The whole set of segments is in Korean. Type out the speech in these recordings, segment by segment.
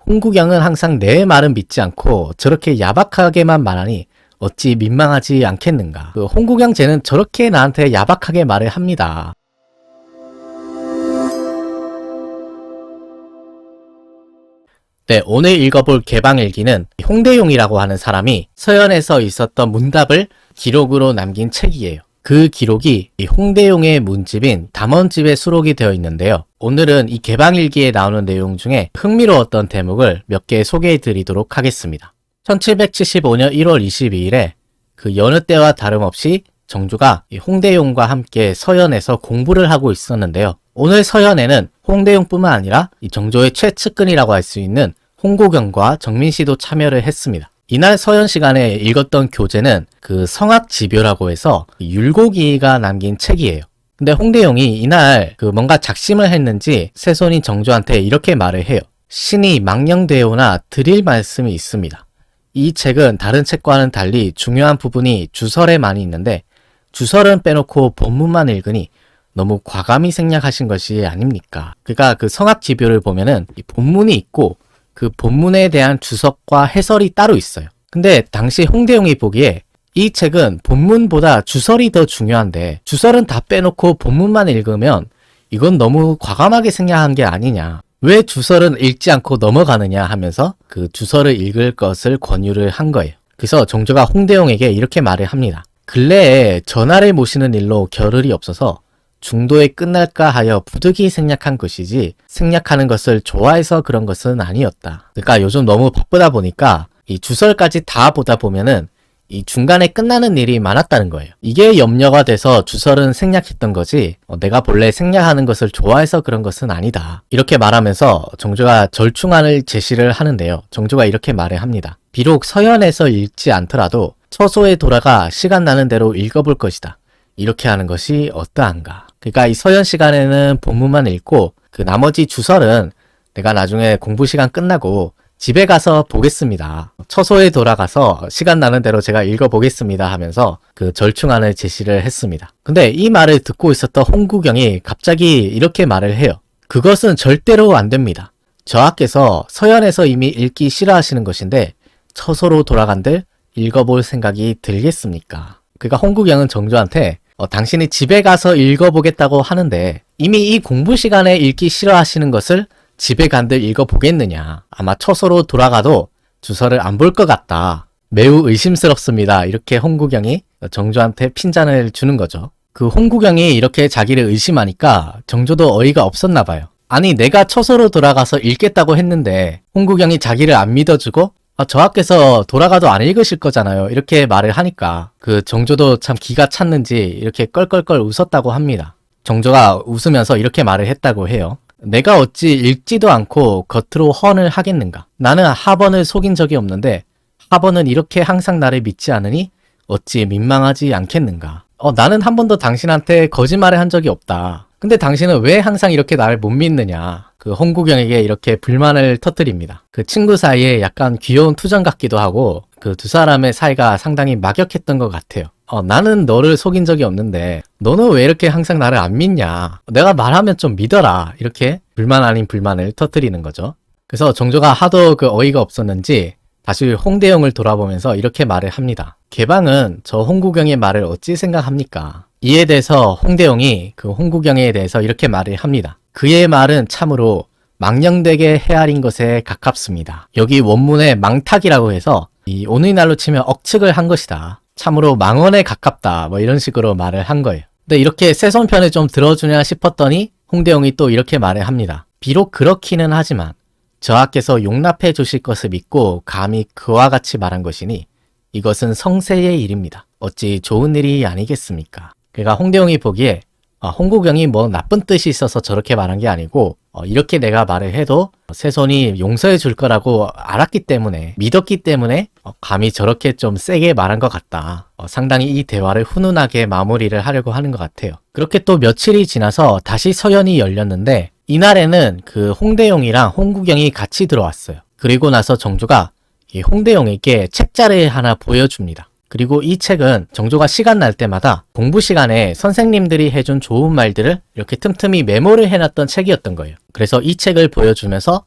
홍구경은 항상 내 말은 믿지 않고 저렇게 야박하게만 말하니 어찌 민망하지 않겠는가. 그 홍구경 쟤는 저렇게 나한테 야박하게 말을 합니다. 네, 오늘 읽어볼 개방일기는 홍대용이라고 하는 사람이 서연에서 있었던 문답을 기록으로 남긴 책이에요. 그 기록이 이 홍대용의 문집인 담원집에 수록이 되어 있는데요. 오늘은 이 개방일기에 나오는 내용 중에 흥미로웠던 대목을 몇 개 소개해 드리도록 하겠습니다. 1775년 1월 22일에 그 여느 때와 다름없이 정조가 이 홍대용과 함께 서연에서 공부를 하고 있었는데요. 오늘 서연에는 홍대용뿐만 아니라 이 정조의 최측근이라고 할 수 있는 홍구경과 정민씨도 참여를 했습니다. 이날 서연 시간에 읽었던 교재는 그 성악지묘라고 해서 율곡이가 남긴 책이에요. 근데 홍대용이 이날 그 뭔가 작심을 했는지 세손인 정조한테 이렇게 말을 해요. 신이 망령되오나 드릴 말씀이 있습니다. 이 책은 다른 책과는 달리 중요한 부분이 주설에 많이 있는데 주설은 빼놓고 본문만 읽으니 너무 과감히 생략하신 것이 아닙니까? 그러니까 그 성악지묘를 보면은 이 본문이 있고 그 본문에 대한 주석과 해설이 따로 있어요. 근데 당시 홍대용이 보기에 이 책은 본문보다 주설이 더 중요한데 주설은 다 빼놓고 본문만 읽으면 이건 너무 과감하게 생략한 게 아니냐. 왜 주설은 읽지 않고 넘어가느냐 하면서 그 주설을 읽을 것을 권유를 한 거예요. 그래서 정조가 홍대용에게 이렇게 말을 합니다. 근래에 전하를 모시는 일로 겨를이 없어서 중도에 끝날까 하여 부득이 생략한 것이지 생략하는 것을 좋아해서 그런 것은 아니었다. 그러니까 요즘 너무 바쁘다 보니까 이 주설까지 다 보다 보면은 이 중간에 끝나는 일이 많았다는 거예요. 이게 염려가 돼서 주설은 생략했던 거지 내가 본래 생략하는 것을 좋아해서 그런 것은 아니다. 이렇게 말하면서 정조가 절충안을 제시를 하는데요. 정조가 이렇게 말을 합니다. 비록 서연에서 읽지 않더라도 처소에 돌아가 시간 나는 대로 읽어볼 것이다. 이렇게 하는 것이 어떠한가. 그러니까 이 서연 시간에는 본문만 읽고 그 나머지 주설은 내가 나중에 공부 시간 끝나고 집에 가서 보겠습니다. 처소에 돌아가서 시간 나는 대로 제가 읽어보겠습니다 하면서 그 절충안을 제시를 했습니다. 근데 이 말을 듣고 있었던 홍구경이 갑자기 이렇게 말을 해요. 그것은 절대로 안 됩니다. 저하께서 서연에서 이미 읽기 싫어하시는 것인데 처소로 돌아간들 읽어볼 생각이 들겠습니까? 그러니까 홍구경은 정조한테 당신이 집에 가서 읽어보겠다고 하는데 이미 이 공부 시간에 읽기 싫어하시는 것을 집에 간들 읽어보겠느냐. 아마 처소로 돌아가도 주설을 안 볼 것 같다. 매우 의심스럽습니다. 이렇게 홍구경이 정조한테 핀잔을 주는 거죠. 그 홍구경이 이렇게 자기를 의심하니까 정조도 어이가 없었나 봐요. 아니 내가 처소로 돌아가서 읽겠다고 했는데 홍구경이 자기를 안 믿어주고 저하께서 돌아가도 안 읽으실 거잖아요. 이렇게 말을 하니까 그 정조도 참 기가 찼는지 이렇게 껄껄껄 웃었다고 합니다. 정조가 웃으면서 이렇게 말을 했다고 해요. 내가 어찌 읽지도 않고 겉으로 헌을 하겠는가. 나는 하번을 속인 적이 없는데 하번은 이렇게 항상 나를 믿지 않으니 어찌 민망하지 않겠는가. 나는 한 번도 당신한테 거짓말을 한 적이 없다. 근데 당신은 왜 항상 이렇게 나를 못 믿느냐. 그 홍구경에게 이렇게 불만을 터뜨립니다. 그 친구 사이에 약간 귀여운 투정 같기도 하고 그 두 사람의 사이가 상당히 막역했던 것 같아요. 나는 너를 속인 적이 없는데 너는 왜 이렇게 항상 나를 안 믿냐. 내가 말하면 좀 믿어라. 이렇게 불만 아닌 불만을 터뜨리는 거죠. 그래서 정조가 하도 그 어이가 없었는지 다시 홍대용을 돌아보면서 이렇게 말을 합니다. 개방은 저 홍구경의 말을 어찌 생각합니까? 이에 대해서 홍대용이 그 홍구경에 대해서 이렇게 말을 합니다. 그의 말은 참으로 망령되게 헤아린 것에 가깝습니다. 여기 원문에 망탁이라고 해서 이 오늘날로 치면 억측을 한 것이다. 참으로 망언에 가깝다. 뭐 이런 식으로 말을 한 거예요. 근데 이렇게 세손편을 좀 들어주냐 싶었더니 홍대용이 또 이렇게 말을 합니다. 비록 그렇기는 하지만 저하께서 용납해 주실 것을 믿고 감히 그와 같이 말한 것이니 이것은 성세의 일입니다. 어찌 좋은 일이 아니겠습니까? 그러니까 홍대용이 보기에 홍구경이 뭐 나쁜 뜻이 있어서 저렇게 말한 게 아니고 이렇게 내가 말을 해도 세손이 용서해 줄 거라고 알았기 때문에 믿었기 때문에 감히 저렇게 좀 세게 말한 것 같다. 상당히 이 대화를 훈훈하게 마무리를 하려고 하는 것 같아요. 그렇게 또 며칠이 지나서 다시 서연이 열렸는데 이날에는 그 홍대용이랑 홍구경이 같이 들어왔어요. 그리고 나서 정조가 이 홍대용에게 책자를 하나 보여줍니다. 그리고 이 책은 정조가 시간 날 때마다 공부 시간에 선생님들이 해준 좋은 말들을 이렇게 틈틈이 메모를 해놨던 책이었던 거예요. 그래서 이 책을 보여주면서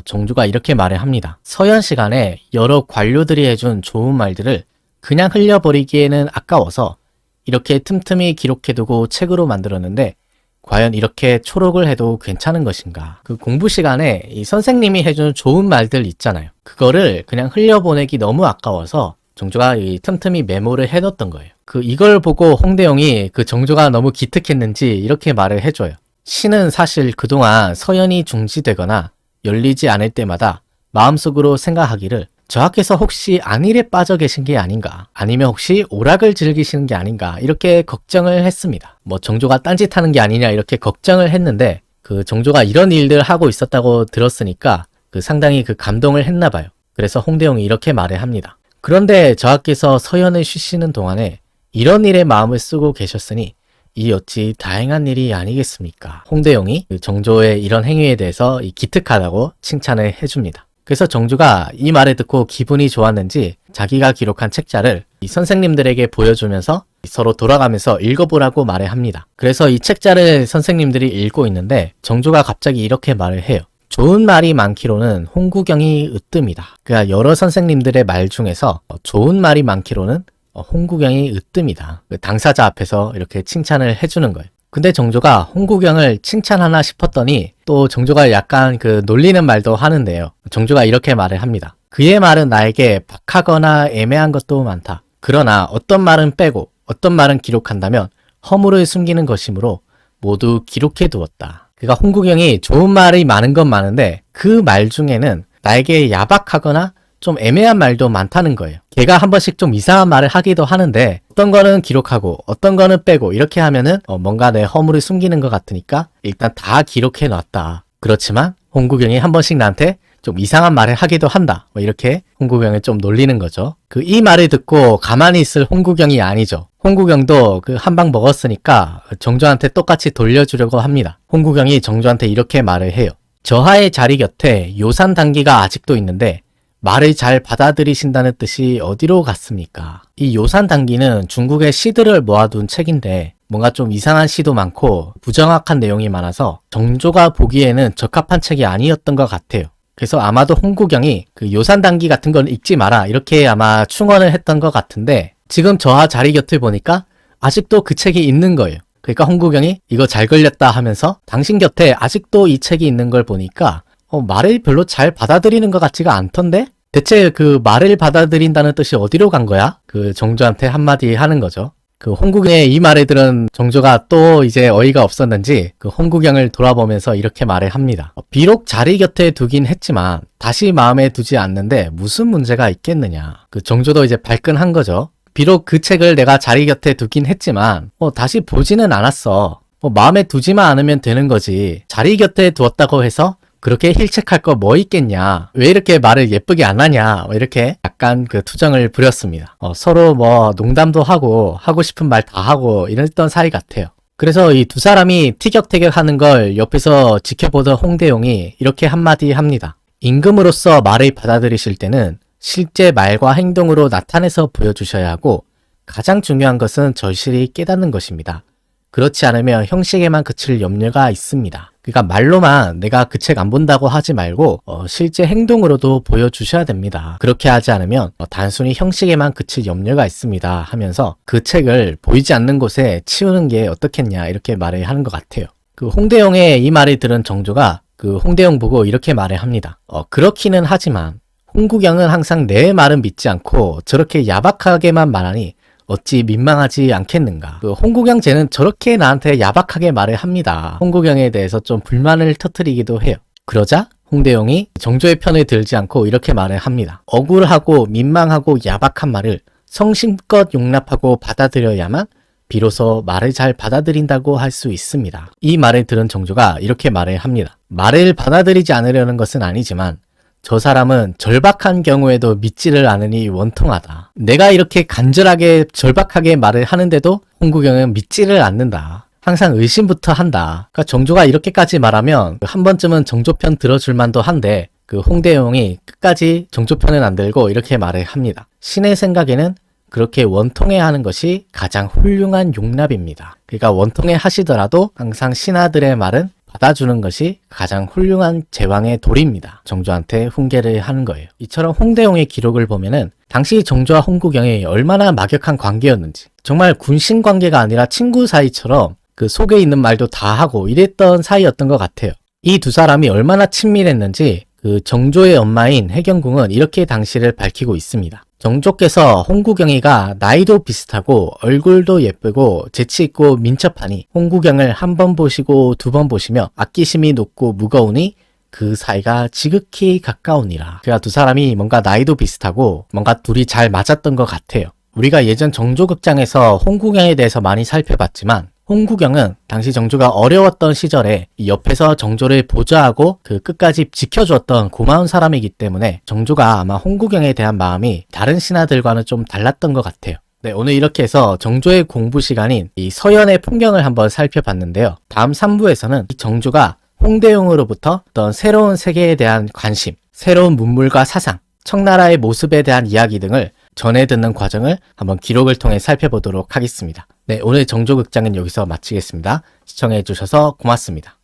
정조가 이렇게 말을 합니다. 서현 시간에 여러 관료들이 해준 좋은 말들을 그냥 흘려버리기에는 아까워서 이렇게 틈틈이 기록해두고 책으로 만들었는데 과연 이렇게 초록을 해도 괜찮은 것인가? 그 공부 시간에 이 선생님이 해준 좋은 말들 있잖아요. 그거를 그냥 흘려보내기 너무 아까워서 정조가 이 틈틈이 메모를 해뒀던 거예요. 이걸 보고 홍대용이 그 정조가 너무 기특했는지 이렇게 말을 해줘요. 신은 사실 그동안 서연이 중지되거나 열리지 않을 때마다 마음속으로 생각하기를 저하께서 혹시 안일에 빠져 계신 게 아닌가, 아니면 혹시 오락을 즐기시는 게 아닌가 이렇게 걱정을 했습니다. 정조가 딴짓하는 게 아니냐 이렇게 걱정을 했는데 그 정조가 이런 일들을 하고 있었다고 들었으니까 상당히 감동을 했나 봐요. 그래서 홍대용이 이렇게 말을 합니다. 그런데 저하께서 서연을 쉬시는 동안에 이런 일에 마음을 쓰고 계셨으니 이 어찌 다행한 일이 아니겠습니까? 홍대용이 정조의 이런 행위에 대해서 기특하다고 칭찬을 해줍니다. 그래서 정조가 이 말을 듣고 기분이 좋았는지 자기가 기록한 책자를 이 선생님들에게 보여주면서 서로 돌아가면서 읽어보라고 말을 합니다. 그래서 이 책자를 선생님들이 읽고 있는데 정조가 갑자기 이렇게 말을 해요. 좋은 말이 많기로는 홍구경이 으뜸이다. 그러니까 여러 선생님들의 말 중에서 좋은 말이 많기로는 홍구경이 으뜸이다. 당사자 앞에서 이렇게 칭찬을 해주는 거예요. 근데 정조가 홍구경을 칭찬하나 싶었더니 또 정조가 약간 놀리는 말도 하는데요. 정조가 이렇게 말을 합니다. 그의 말은 나에게 박하거나 애매한 것도 많다. 그러나 어떤 말은 빼고 어떤 말은 기록한다면 허물을 숨기는 것이므로 모두 기록해 두었다. 그러니까 홍구경이 좋은 말이 많은 건 많은데 그 말 중에는 나에게 야박하거나 좀 애매한 말도 많다는 거예요. 걔가 한 번씩 좀 이상한 말을 하기도 하는데 어떤 거는 기록하고 어떤 거는 빼고 이렇게 하면은 뭔가 내 허물을 숨기는 것 같으니까 일단 다 기록해 놨다. 그렇지만 홍구경이 한 번씩 나한테 좀 이상한 말을 하기도 한다. 이렇게 홍구경을 좀 놀리는 거죠. 이 말을 듣고 가만히 있을 홍구경이 아니죠. 홍구경도 한 방 먹었으니까 정조한테 똑같이 돌려주려고 합니다. 홍구경이 정조한테 이렇게 말을 해요. 저하의 자리 곁에 요산 단기가 아직도 있는데 말을 잘 받아들이신다는 뜻이 어디로 갔습니까? 이 요산 단기는 중국의 시들을 모아둔 책인데 뭔가 좀 이상한 시도 많고 부정확한 내용이 많아서 정조가 보기에는 적합한 책이 아니었던 것 같아요. 그래서 아마도 홍구경이 요산 단기 같은 건 읽지 마라 이렇게 아마 충언을 했던 것 같은데 지금 저하 자리 곁을 보니까 아직도 그 책이 있는 거예요. 그러니까 홍구경이 이거 잘 걸렸다 하면서 당신 곁에 아직도 이 책이 있는 걸 보니까 말을 별로 잘 받아들이는 것 같지가 않던데? 대체 말을 받아들인다는 뜻이 어디로 간 거야? 정조한테 한마디 하는 거죠. 홍구경의 이 말을 들은 정조가 또 이제 어이가 없었는지 홍구경을 돌아보면서 이렇게 말을 합니다. 비록 자리 곁에 두긴 했지만 다시 마음에 두지 않는데 무슨 문제가 있겠느냐. 정조도 이제 발끈한 거죠. 비록 그 책을 내가 자리 곁에 두긴 했지만 다시 보지는 않았어. 마음에 두지만 않으면 되는 거지. 자리 곁에 두었다고 해서 그렇게 힐책할 거 뭐 있겠냐. 왜 이렇게 말을 예쁘게 안 하냐. 이렇게 약간 투정을 부렸습니다. 서로 농담도 하고 싶은 말 다 하고 이랬던 사이 같아요. 그래서 이 두 사람이 티격태격 하는 걸 옆에서 지켜보던 홍대용이 이렇게 한마디 합니다. 임금으로서 말을 받아들이실 때는 실제 말과 행동으로 나타내서 보여주셔야 하고 가장 중요한 것은 절실히 깨닫는 것입니다. 그렇지 않으면 형식에만 그칠 염려가 있습니다. 그러니까 말로만 내가 그 책 안 본다고 하지 말고 실제 행동으로도 보여주셔야 됩니다. 그렇게 하지 않으면 단순히 형식에만 그칠 염려가 있습니다 하면서 그 책을 보이지 않는 곳에 치우는 게 어떻겠냐 이렇게 말을 하는 것 같아요. 홍대용의 이 말을 들은 정조가 홍대용 보고 이렇게 말을 합니다. 그렇기는 하지만 홍구경은 항상 내 말은 믿지 않고 저렇게 야박하게만 말하니 어찌 민망하지 않겠는가. 홍구경 쟤는 저렇게 나한테 야박하게 말을 합니다. 홍구경에 대해서 좀 불만을 터뜨리기도 해요. 그러자 홍대용이 정조의 편을 들지 않고 이렇게 말을 합니다. 억울하고 민망하고 야박한 말을 성심껏 용납하고 받아들여야만 비로소 말을 잘 받아들인다고 할 수 있습니다. 이 말을 들은 정조가 이렇게 말을 합니다. 말을 받아들이지 않으려는 것은 아니지만 저 사람은 절박한 경우에도 믿지를 않으니 원통하다. 내가 이렇게 간절하게 절박하게 말을 하는데도 홍구경은 믿지를 않는다. 항상 의심부터 한다. 그러니까 정조가 이렇게까지 말하면 한 번쯤은 정조 편 들어줄 만도 한데 홍대용이 끝까지 정조 편은 안 들고 이렇게 말을 합니다. 신의 생각에는 그렇게 원통해 하는 것이 가장 훌륭한 용납입니다. 그러니까 원통해 하시더라도 항상 신하들의 말은 받아주는 것이 가장 훌륭한 제왕의 도리입니다. 정조한테 훈계를 하는 거예요. 이처럼 홍대용의 기록을 보면은 당시 정조와 홍구경이 얼마나 막역한 관계였는지, 정말 군신 관계가 아니라 친구 사이처럼 그 속에 있는 말도 다 하고 이랬던 사이였던 것 같아요. 이 두 사람이 얼마나 친밀했는지 그 정조의 엄마인 혜경궁은 이렇게 당시를 밝히고 있습니다. 정조께서 홍구경이가 나이도 비슷하고 얼굴도 예쁘고 재치있고 민첩하니 홍구경을 한 번 보시고 두 번 보시며 아끼심이 높고 무거우니 그 사이가 지극히 가까우니라. 그러니까 두 사람이 뭔가 나이도 비슷하고 뭔가 둘이 잘 맞았던 것 같아요. 우리가 예전 정조극장에서 홍구경에 대해서 많이 살펴봤지만 홍구경은 당시 정조가 어려웠던 시절에 이 옆에서 정조를 보좌하고 그 끝까지 지켜주었던 고마운 사람이기 때문에 정조가 아마 홍구경에 대한 마음이 다른 신하들과는 좀 달랐던 것 같아요. 네, 오늘 이렇게 해서 정조의 공부 시간인 이 서연의 풍경을 한번 살펴봤는데요. 다음 3부에서는 이 정조가 홍대용으로부터 어떤 새로운 세계에 대한 관심, 새로운 문물과 사상, 청나라의 모습에 대한 이야기 등을 전해 듣는 과정을 한번 기록을 통해 살펴보도록 하겠습니다. 네, 오늘 정조극장은 여기서 마치겠습니다. 시청해 주셔서 고맙습니다.